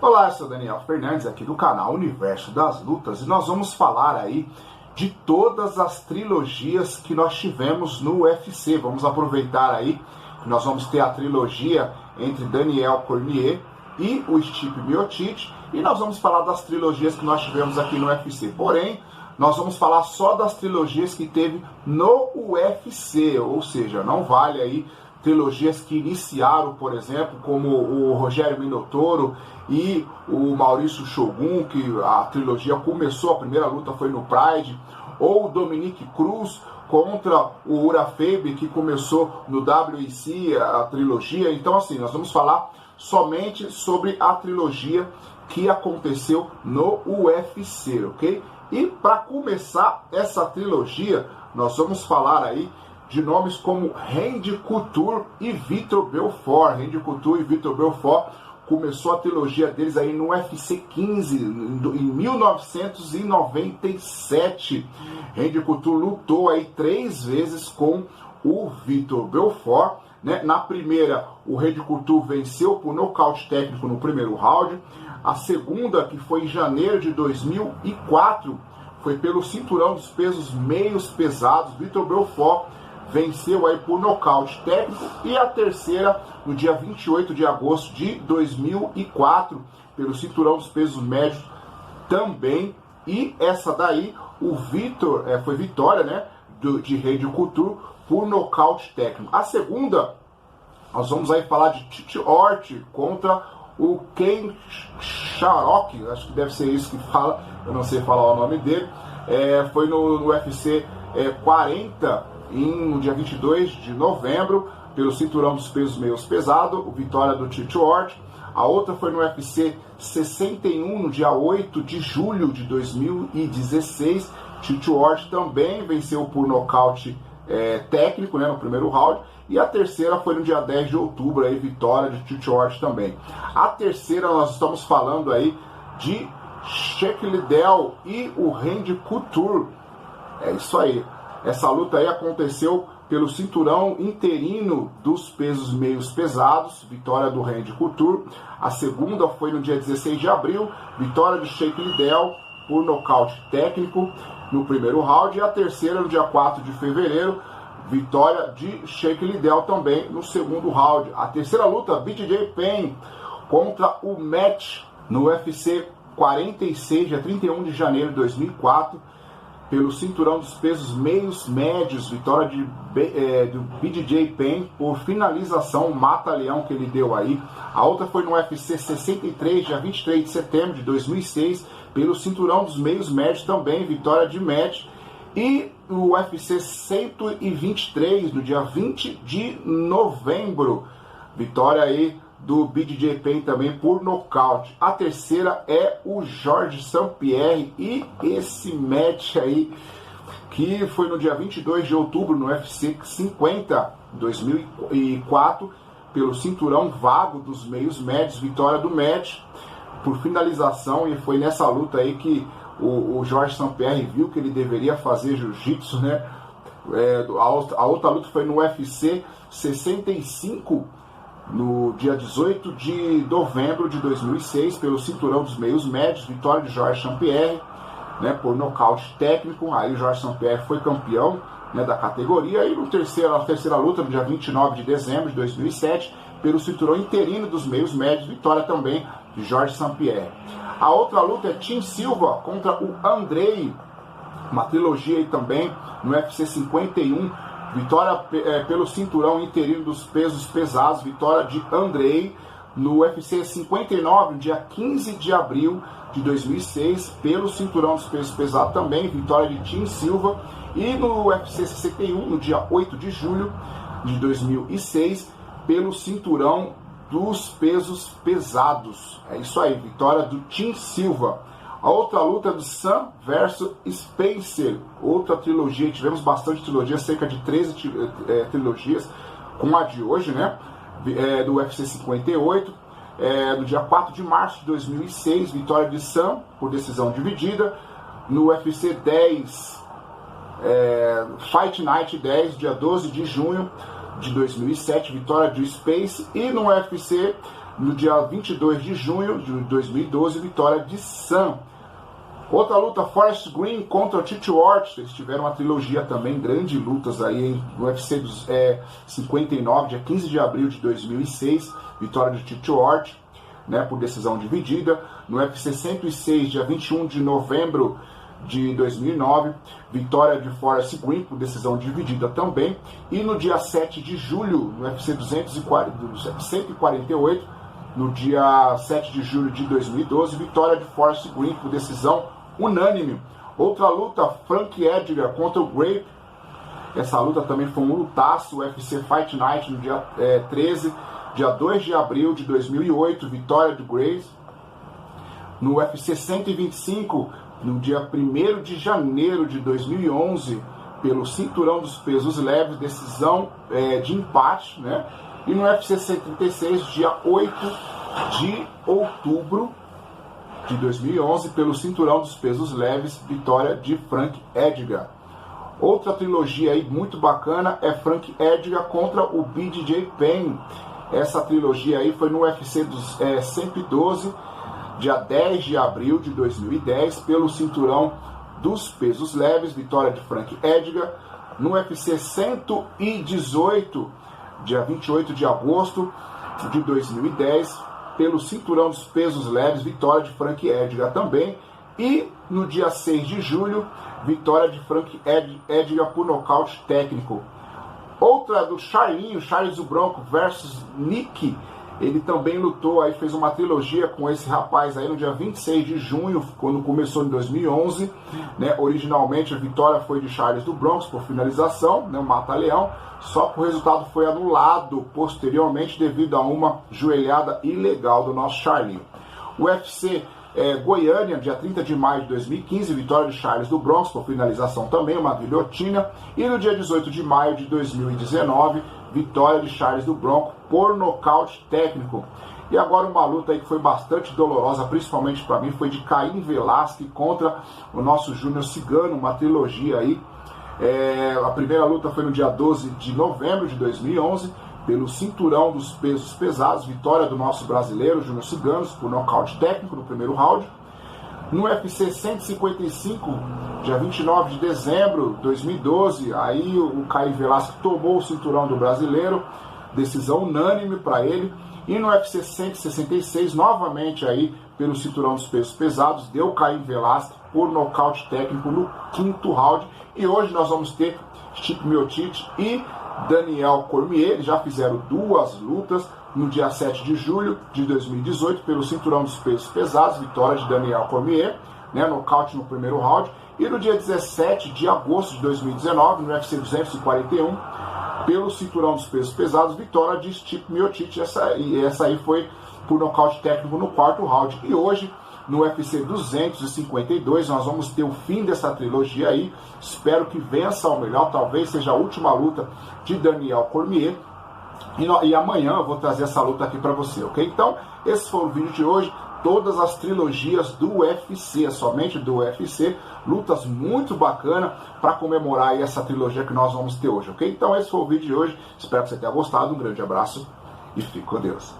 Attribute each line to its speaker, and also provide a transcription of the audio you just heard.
Speaker 1: Olá, eu sou Daniel Fernandes aqui do canal Universo das Lutas e nós vamos falar aí de todas as trilogias que nós tivemos no UFC. Vamos aproveitar aí que nós vamos ter a trilogia entre Daniel Cormier e o Stipe Miocic e nós vamos falar das trilogias que nós tivemos aqui no UFC. Porém, nós vamos falar só das trilogias que teve no UFC, ou seja, não vale aí trilogias que iniciaram, por exemplo, como o Rogério Minotauro e o Maurício Shogun, que a trilogia começou, a primeira luta foi no Pride, ou o Dominique Cruz contra o Urafabe, que começou no WEC, a trilogia. Então, assim, nós vamos falar somente sobre a trilogia que aconteceu no UFC, ok? E para começar essa trilogia, nós vamos falar aí de nomes como Randy Couture e Vitor Belfort. Randy Couture e Vitor Belfort começou a trilogia deles aí no UFC 15, em 1997. Randy Couture lutou aí 3 vezes com o Vitor Belfort, né? Na primeira, o Randy Couture venceu por nocaute técnico no primeiro round. A segunda, que foi em janeiro de 2004, foi pelo cinturão dos pesos meios pesados. Vitor Belfort venceu aí por nocaute técnico. E a terceira, no dia 28 de agosto de 2004, pelo cinturão dos pesos médios também. E essa daí, o Vitor, foi vitória, né, de Randy Couture por nocaute técnico. A segunda, nós vamos aí falar de Tito Ortiz contra o Ken Shamrock, acho que deve ser isso que fala, eu não sei falar o nome dele. Foi no UFC 40, no dia 22 de novembro, pelo cinturão dos pesos meios pesado, vitória do Tito Ortiz. A outra foi no UFC 61, no dia 8 de julho de 2016. Tito Ortiz também venceu por nocaute técnico, né, no primeiro round. E a terceira foi no dia 10 de outubro, aí, vitória de Tito Ortiz também. A terceira, nós estamos falando aí de Chuck Liddell e o Randy Couture. É isso aí. Essa luta aí aconteceu pelo cinturão interino dos pesos meios pesados, vitória do Randy Couture. A segunda foi no dia 16 de abril, vitória de Chuck Liddell por nocaute técnico no primeiro round. E a terceira no dia 4 de fevereiro, vitória de Chuck Liddell também no segundo round. A terceira luta, BJ Penn contra o Matt no UFC 46, dia 31 de janeiro de 2004, pelo cinturão dos pesos meios médios, vitória do BJ Penn por finalização, mata-leão que ele deu aí. A outra foi no UFC 63, dia 23 de setembro de 2006, pelo cinturão dos meios médios também, vitória de Matt. E o UFC 123, no dia 20 de novembro, vitória aí do BJ Penn também por nocaute. A terceira é o Georges St-Pierre e esse match aí, que foi no dia 22 de outubro no UFC 50, 2004, pelo cinturão vago dos meios médios, vitória do match por finalização. E foi nessa luta aí que o Georges St-Pierre viu que ele deveria fazer jiu-jitsu, né? A outra luta foi no UFC 65, no dia 18 de novembro de 2006, pelo cinturão dos meios médios, vitória de Georges St-Pierre, né, por nocaute técnico. Aí o Georges St-Pierre foi campeão, né, da categoria. E a terceira luta, no dia 29 de dezembro de 2007, pelo cinturão interino dos meios médios, vitória também de Georges St-Pierre. A outra luta é Tim Silva contra o Andrei, uma trilogia aí também no UFC 51, vitória pelo cinturão interino dos pesos pesados, vitória de Andrei. No UFC 59, no dia 15 de abril de 2006, pelo cinturão dos pesos pesados também, vitória de Tim Silva. E no UFC 61, no dia 8 de julho de 2006, pelo cinturão dos pesos pesados. É isso aí, vitória do Tim Silva. A outra luta é do Sam versus Spencer, outra trilogia. Tivemos bastante trilogia, cerca de 13 trilogias, com a de hoje, né, do UFC 58. No dia 4 de março de 2006, vitória de Sam por decisão dividida. No UFC 10, Fight Night 10, dia 12 de junho de 2007, vitória de Space. E no UFC no dia 22 de junho de 2012, vitória de Sam. Outra luta, Forrest Green contra o Tito Ortiz. Eles tiveram uma trilogia também, grandes lutas aí no UFC 59, dia 15 de abril de 2006, vitória de Tito Ortiz, né, por decisão dividida. No UFC 106, dia 21 de novembro de 2009, vitória de Forrest Green por decisão dividida também. E no dia 7 de julho, no UFC 148, no dia 7 de julho de 2012, vitória de Forrest Green por decisão unânime. Outra luta, Frank Edgar contra o Grape. Essa luta também foi um lutaço, UFC Fight Night no dia 13, dia 2 de abril de 2008, vitória do Grape. No UFC 125, no dia 1º de janeiro de 2011, pelo cinturão dos pesos leves, decisão de empate, né? E no UFC 136, dia 8 de outubro de 2011, pelo cinturão dos pesos leves, vitória de Frank Edgar. Outra trilogia aí muito bacana é Frank Edgar contra o BJ Penn. Essa trilogia aí foi no UFC 112, dia 10 de abril de 2010, pelo cinturão dos pesos leves, vitória de Frank Edgar. No UFC 118, dia 28 de agosto de 2010, pelo cinturão dos pesos leves, vitória de Frank Edgar também. E no dia 6 de julho, vitória de Frank Edgar por nocaute técnico. Outra do Charles do Bronco versus Nick. Ele também lutou, aí fez uma trilogia com esse rapaz aí no dia 26 de junho, quando começou em 2011. Né? Originalmente a vitória foi de Charles do Bronx por finalização, né? Mata-leão. Só que o resultado foi anulado posteriormente devido a uma joelhada ilegal do nosso Charlinho. O UFC Goiânia, dia 30 de maio de 2015, vitória de Charles do Bronx por finalização também, uma guilhotina. E no dia 18 de maio de 2019, vitória de Charles do Bronx por nocaute técnico. E agora uma luta aí que foi bastante dolorosa, principalmente para mim, foi de Caim Velasquez contra o nosso Júnior Cigano, uma trilogia aí. A primeira luta foi no dia 12 de novembro de 2011, pelo cinturão dos pesos pesados, vitória do nosso brasileiro Júnior Ciganos por nocaute técnico no primeiro round. No UFC 155, dia 29 de dezembro de 2012, aí o Caim Velasquez tomou o cinturão do brasileiro, decisão unânime para ele. E no UFC 166, novamente aí pelo cinturão dos pesos pesados, deu Caim Velasquez por nocaute técnico no quinto round. E hoje nós vamos ter Stipe Miocic e Daniel Cormier. Eles já fizeram duas lutas no dia 7 de julho de 2018 pelo cinturão dos pesos pesados, vitória de Daniel Cormier, né, nocaute no primeiro round. E no dia 17 de agosto de 2019, no UFC 241, pelo cinturão dos pesos pesados, vitória de Stipe Miocic. Essa aí foi por nocaute técnico no quarto round. E hoje, no UFC 252, nós vamos ter o fim dessa trilogia aí. Espero que vença ao melhor, talvez seja a última luta de Daniel Cormier. E amanhã eu vou trazer essa luta aqui para você, ok? Então, esse foi o vídeo de hoje. Todas as trilogias do UFC, somente do UFC, lutas muito bacanas para comemorar aí essa trilogia que nós vamos ter hoje, ok? Então esse foi o vídeo de hoje, espero que você tenha gostado, um grande abraço e fique com Deus.